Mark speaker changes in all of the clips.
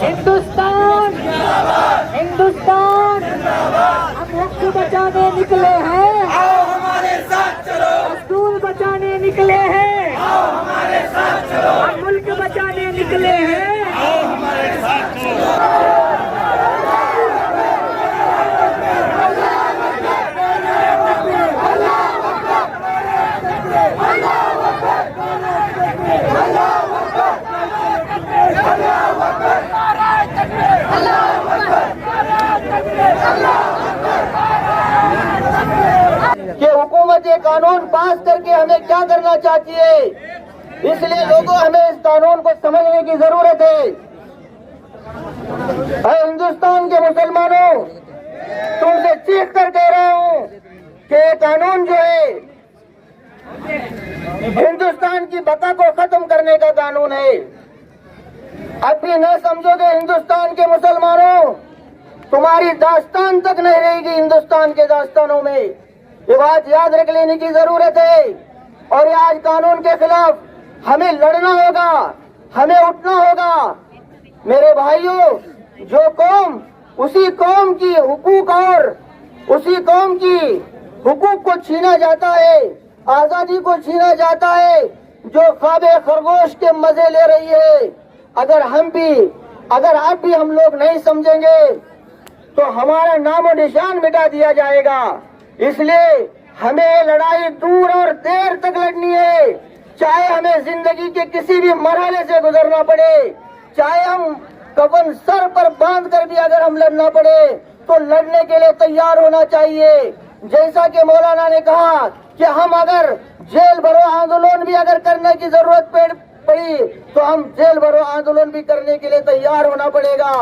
Speaker 1: हिंदुस्तान हिंदुस्तान हम मुल्क बचाने निकले हैं,
Speaker 2: आओ हमारे साथ चलो,
Speaker 1: मजदूर बचाने निकले हैं,
Speaker 2: आओ हमारे साथ चलो,
Speaker 1: हम मुल्क बचाने निकले हैं।
Speaker 2: आओ हमारे साथ चलो।
Speaker 3: कि हुकूमत ये कानून पास करके हमें क्या करना चाहती है, इसलिए लोगों हमें इस कानून को समझने की जरूरत है। हिंदुस्तान के मुसलमानों, तुमसे चीख कर कह रहा हूँ कि ये कानून जो है हिंदुस्तान की बका को खत्म करने का कानून है। अब भी न समझोगे हिंदुस्तान के मुसलमानों, तुम्हारी दास्तान तक नहीं रहेगी हिंदुस्तान के दास्तानों में। ये बात याद रख लेने की जरूरत है। और ये आज कानून के खिलाफ हमें लड़ना होगा, हमें उठना होगा। मेरे भाइयों, जो कौम उसी कौम की हुकूक और उसी कौम की हुकूक को छीना जाता है, आजादी को छीना जाता है, जो ख्वाबे खरगोश के मजे ले रही है, अगर अब भी हम लोग नहीं समझेंगे तो हमारा नाम और निशान मिटा दिया जाएगा। इसलिए हमें लड़ाई दूर और देर तक लड़नी है, चाहे हमें जिंदगी के किसी भी मरहले से गुजरना पड़े, चाहे हम कफन सर पर बांध कर भी अगर हम लड़ना पड़े तो लड़ने के लिए तैयार होना चाहिए। जैसा कि मौलाना ने कहा कि हम अगर जेल भरो आंदोलन भी अगर करने की जरूरत पड़ी तो हम जेल भरो आंदोलन भी करने के लिए तैयार होना पड़ेगा।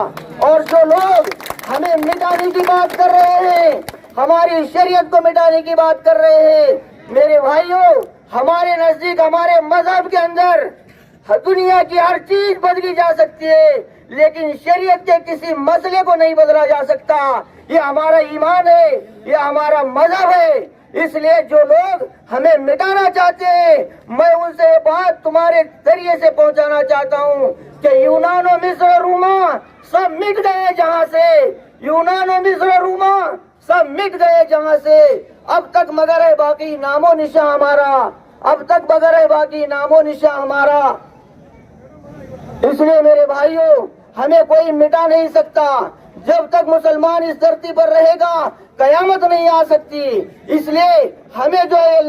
Speaker 3: और जो लोग हमें मिटाने की बात कर रहे हैं, हमारी शरीयत को मिटाने की बात कर रहे हैं, मेरे भाइयों, हमारे नजदीक हमारे मजहब के अंदर दुनिया की हर चीज बदली जा सकती है, लेकिन शरीयत के किसी मसले को नहीं बदला जा सकता। ये हमारा ईमान है, ये हमारा मजहब है। इसलिए जो लोग हमें मिटाना चाहते हैं, मैं उनसे ये बात तुम्हारे जरिए से पहुंचाना चाहता हूं कि यूनान और मिस्र रूमा सब मिट गए जहां से, यूनान और मिस्र रूमा सब मिट गए जहां से। अब तक मगर है बाकी नामो निशा हमारा, अब तक मगर है बाकी नामो निशा हमारा। इसलिए मेरे भाइयों, हमें कोई मिटा नहीं सकता। जब तक मुसलमान इस धरती पर रहेगा कयामत नहीं आ सकती। इसलिए हमें जो है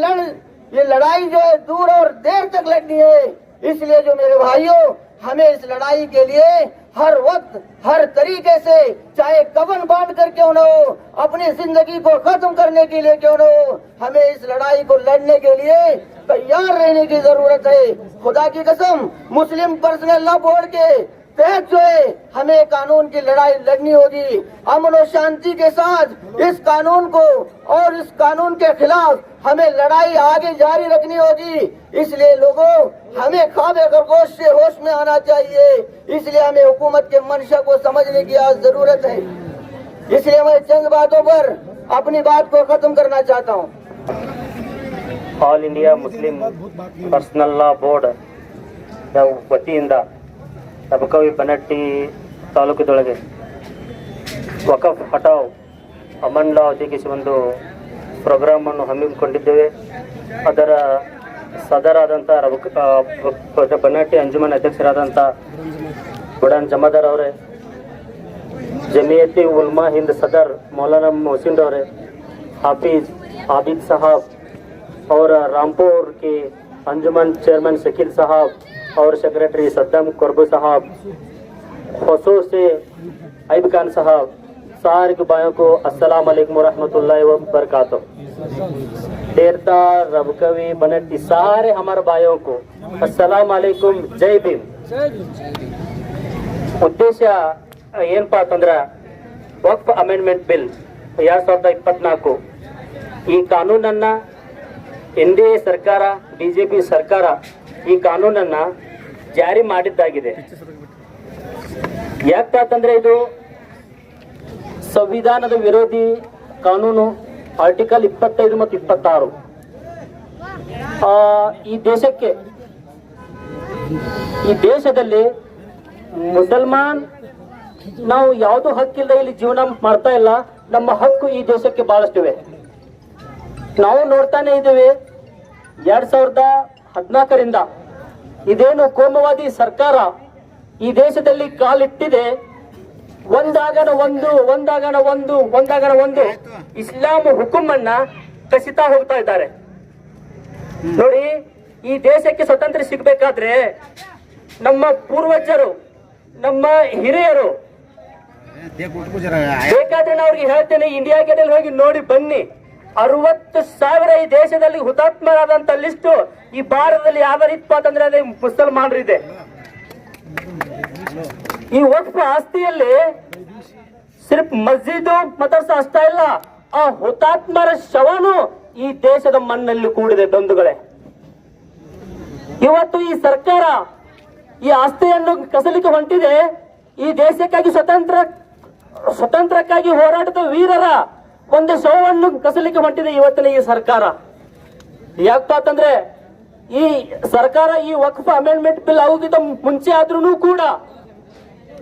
Speaker 3: ये लड़ाई जो है दूर और देर तक लड़नी है। इसलिए जो मेरे भाइयों, हमें इस लड़ाई के लिए हर वक्त हर तरीके से, चाहे कफन बांध कर क्यों न हो, अपनी जिंदगी को खत्म करने के लिए क्यों न हो, हमें इस लड़ाई को लड़ने के लिए तैयार रहने की जरूरत है। खुदा की कसम, मुस्लिम पर्सनल लॉ बोर्ड के तहत जो है हमें कानून की लड़ाई लड़नी होगी, अमन और शांति के साथ इस कानून को और इस कानून के खिलाफ हमें लड़ाई आगे जारी रखनी होगी। इसलिए लोगों, हमें ख्वाबे खरगोश से होश में आना चाहिए। इसलिए हमें हुकूमत के मंशा को समझने की आज जरूरत है। इसलिए मैं चंद बातों पर अपनी बात को खत्म करना चाहता हूँ।
Speaker 4: All India Muslim personal law board ವತಿಯಿಂದ ತಬಕವಿ ಬನಟ್ಟಿ ತಾಲೂಕಿನೊಳಗೆ ವಕಫ್ ಹಟಾವ್ ಅಮನ್ ಲಾ ಒದಗಿಸಿ ಒಂದು ಪ್ರೋಗ್ರಾಮನ್ನು ಹಮ್ಮಿಕೊಂಡಿದ್ದೇವೆ. ಅದರ ಸದರಾದಂಥ ಬನಟ್ಟಿ ಅಂಜುಮನ್ ಅಧ್ಯಕ್ಷರಾದಂಥ ಬುಡಾನ್ ಜಮಾದಾರ್ ಅವರೇ, ಜಮಿಯತಿ ಉಲ್ಮಾ ಹಿಂದ್ ಸದರ್ ಮೌಲಾನಾ ಮೊಹಸಿನ್ ಅವರೇ, हाफिज आबिद साहब और रामपुर के अंजुमन चेयरमैन शकील साहब और सेक्रेटरी सद्दाम कुर्बू साहब, खसूस से आइब खान साहब, सारे के भाइयों को अस्सलाम वालेकुम रहमतुल्लाहि व बरकातुहू। देरता रबकवी बनट्टी सारे हमारे भाइयों को अस्सलाम वालेकुम, जय भीम। उद्देश्य ಏನಪ್ಪ ಅಂತಂದ್ರೆ ವಕ್ಫ್ ಅಮೆಂಡ್ಮೆಂಟ್ ಬಿಲ್ 2024 ಈ ಕಾನೂನನ್ನ ಎನ್ಡಿಎ ಸರ್ಕಾರ, ಬಿಜೆಪಿ ಸರ್ಕಾರ ಈ ಕಾನೂನನ್ನ ಜಾರಿ ಮಾಡಿದ್ದಾಗಿದೆ. ಯಾಕಂತಂದ್ರೆ ಇದು ಸಂವಿಧಾನದ ವಿರೋಧಿ ಕಾನೂನು. ಆರ್ಟಿಕಲ್ 25 ಮತ್ತು 26 ಈ ದೇಶಕ್ಕೆ ಈ ದೇಶದಲ್ಲಿ ಮುಸಲ್ಮಾನ್ ನಾವು ಯಾವುದು ಹಕ್ಕಿಲ್ಲದೆ ಇಲ್ಲಿ ಜೀವನ ಮಾಡ್ತಾ ಇಲ್ಲ. ನಮ್ಮ ಹಕ್ಕು ಈ ದೇಶಕ್ಕೆ ಬಹಳಷ್ಟಿವೆ. ನಾವು ನೋಡ್ತಾನೆ ಇದ್ದೀವಿ 2014ರಿಂದ ಇದೇನು ಕೋಮುವಾದಿ ಸರ್ಕಾರ ಈ ದೇಶದಲ್ಲಿ ಕಾಲಿಟ್ಟಿದೆ, ಒಂದಾಗಣ ಒಂದು ಇಸ್ಲಾಂ ಹುಕುಮನ್ನ ಕಸಿತಾ ಹೋಗ್ತಾ ಇದ್ದಾರೆ. ನೋಡಿ, ಈ ದೇಶಕ್ಕೆ ಸ್ವತಂತ್ರ ಸಿಗ್ಬೇಕಾದ್ರೆ ನಮ್ಮ ಪೂರ್ವಜರು, ನಮ್ಮ ಹಿರಿಯರು, ಬೇಕಾದ್ರೆ ನಾನು ಅವ್ರಿಗೆ ಹೇಳ್ತೇನೆ, ಇಂಡಿಯಾ ಗೇಟಲ್ಲಿ ಹೋಗಿ ನೋಡಿ ಬನ್ನಿ. 60,000 ಈ ದೇಶದಲ್ಲಿ ಹುತಾತ್ಮರಾದಂತ ಲಿಸ್ಟು ಈ ಭಾರತದಲ್ಲಿ ಯಾವ್ದಾರಿತ್ತು ಅಂತಂದ್ರೆ ಅದೇ ಮುಸಲ್ಮಾನರಿದೆ. ಈ ವಕ್ಫ್ ಆಸ್ತಿಯಲ್ಲಿ ಸಿರ್ಫ್ ಮಸ್ಜಿದ್ ಮದರ್ಸ ಅಷ್ಟೇ ಇಲ್ಲ, ಆ ಹುತಾತ್ಮರ ಶವನು ಈ ದೇಶದ ಮಣ್ಣಲ್ಲಿ ಕೂಡಿದೆ ಬಂಧುಗಳೇ. ಇವತ್ತು ಈ ಸರ್ಕಾರ ಈ ಆಸ್ತಿಯನ್ನು ಕಸಲಿಕ್ಕೆ ಹೊಂಟಿದೆ. ಈ ದೇಶಕ್ಕಾಗಿ ಸ್ವತಂತ್ರಕ್ಕಾಗಿ ಹೋರಾಟದ ವೀರರ ಒಂದು ಶವವನ್ನು ಕಸಲಿಕ್ಕೆ ಹೊಂಟಿದೆ ಇವತ್ತಿನ ಈ ಸರ್ಕಾರ. ಯಾಕಪ್ಪ ಅಂತಂದ್ರೆ ಈ ಸರ್ಕಾರ ಈ ವಕ್ಫ್ ಅಮೆಂಡ್ಮೆಂಟ್ ಬಿಲ್ ಆಗೋಕ್ಕಿಂತ ಮುಂಚೆ ಆದ್ರೂ ಕೂಡ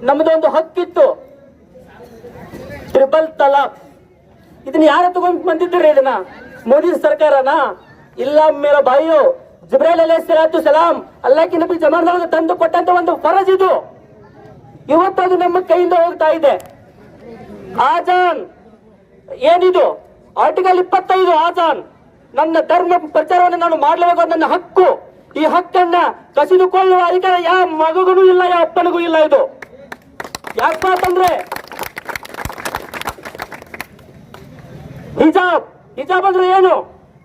Speaker 4: ನಮ್ದೊಂದು ಹಕ್ಕಿತ್ತು, ಟ್ರಿಪಲ್ ತಲಾಕ್. ಇದನ್ನ ಯಾರು ತಗೊಂಡ್ ಬಂದಿದ್ದೀರಿ? ಇದನ್ನ ಮೋದಿ ಸರ್ಕಾರನ? ಇಲ್ಲ ಮೇರಾ ಭಾಯಿಯೋ, ಜಿಬ್ರೈಲ್ ಅಲೈಹಿಸ್ಸಲಾಂ ಅಲ್ಲಾಹ್ ಕಿ ನಬಿ ಜಮಾನದೊಳಗೆ ತಂದು ಕೊಟ್ಟಂತ ಒಂದು ಫರಜ್ ಇದು. ಇವತ್ತು ಅದು ನಮ್ಮ ಕೈಯಿಂದ ಹೋಗ್ತಾ ಇದೆ. ಆಜಾನ್ ಏನಿದು? ಆರ್ಟಿಕಲ್ 25 ಆಜಾನ್, ನನ್ನ ಧರ್ಮ ಪ್ರಚಾರವನ್ನು ನಾನು ಮಾಡಲೇಬೇಕು, ನನ್ನ ಹಕ್ಕು. ಈ ಹಕ್ಕನ್ನ ಕಸಿದುಕೊಳ್ಳುವ ಅಧಿಕಾರ ಯಾವ ಮಗನಿಗೂ ಇಲ್ಲ, ಯಾವ ಅಪ್ಪನಿಗೂ ಇಲ್ಲ. ಇದು ಯಾಕಪ್ಪ ಅಂತಂದ್ರೆ ಹಿಜಾಬ್ ಅಂದ್ರೆ ಏನು?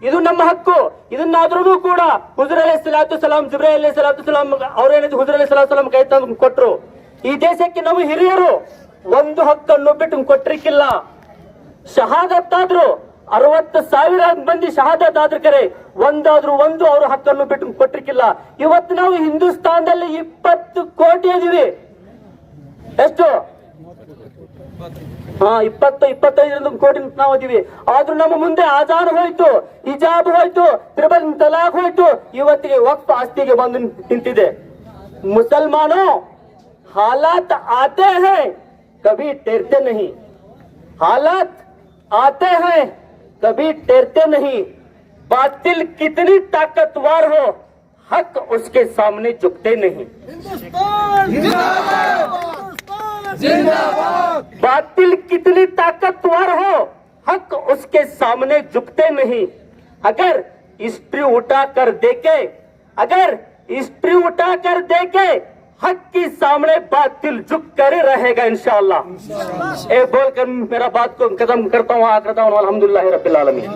Speaker 4: ಇದು ನಮ್ಮ ಹಕ್ಕು. ಇದನ್ನಾದ್ರೂ ಕೂಡ ಹುಜೂರ್ ಅಲೈಹಿಸ್ಸಲಾಂ, ಜಿಬ್ರೈಲ್ ಅಲೈಹಿಸ್ಸಲಾಂ ಅವ್ರೇನಿದ್ರು ಹುಜೂರ್ ಅಲೈಹಿಸ್ಸಲಾಂ ಕೈ ತಂದು ಕೊಟ್ರು. ಈ ದೇಶಕ್ಕೆ ನಾವು ಹಿರಿಯರು ಒಂದು ಹಕ್ಕನ್ನು ಬಿಟ್ಟು ಕೊಟ್ರಿಕ್ಕಿಲ್ಲ. ಶಹಾದತ್ ಆದ್ರು 60,000 ಮಂದಿ ಶಹಾದತ್ ಆದ್ರೂ ಕರೆ ಒಂದು ಅವ್ರ ಹಕ್ಕನ್ನು ಬಿಟ್ಟು ಕೊಟ್ರಿಕ್ಕಿಲ್ಲ. ಇವತ್ತು ನಾವು ಹಿಂದೂಸ್ತಾನದಲ್ಲಿ 20 ಕೋಟಿ ಇದೀವಿ. ಎಷ್ಟು? 25 ಕೋಟಿ ನಾವು ಇದೀವಿ. ಆದ್ರೂ ನಮ್ಮ ಮುಂದೆ ಆಜಾನ್ ಹೋಯ್ತು, ಹಿಜಾಬ್ ಹೋಯ್ತು, ತ್ರಿಬಲ್ ತಲಾಕ್ ಹೋಯ್ತು, ಇವತ್ತಿಗೆ ವಕ್ಫ್ ಆಸ್ತಿಗೆ ಬಂದು ನಿಂತಿದೆ. ಮುಸಲ್ಮಾನೋ हालात आते हैं कभी टेरते नहीं, हालात आते हैं कभी टेरते नहीं. बातिल कितनी ताकतवर हो, हक उसके सामने झुकते नहीं. बातिल कितनी ताकतवर हो, हक उसके सामने झुकते नहीं. अगर हिस्ट्री उठा कर देखे हक के सामने बातिल झुक कर रहेगा इंशाअल्लाह. बोलकर मेरा बात को खत्म करता हूँ. अल्हम्दुलिल्लाह रब्बिल आलमीन.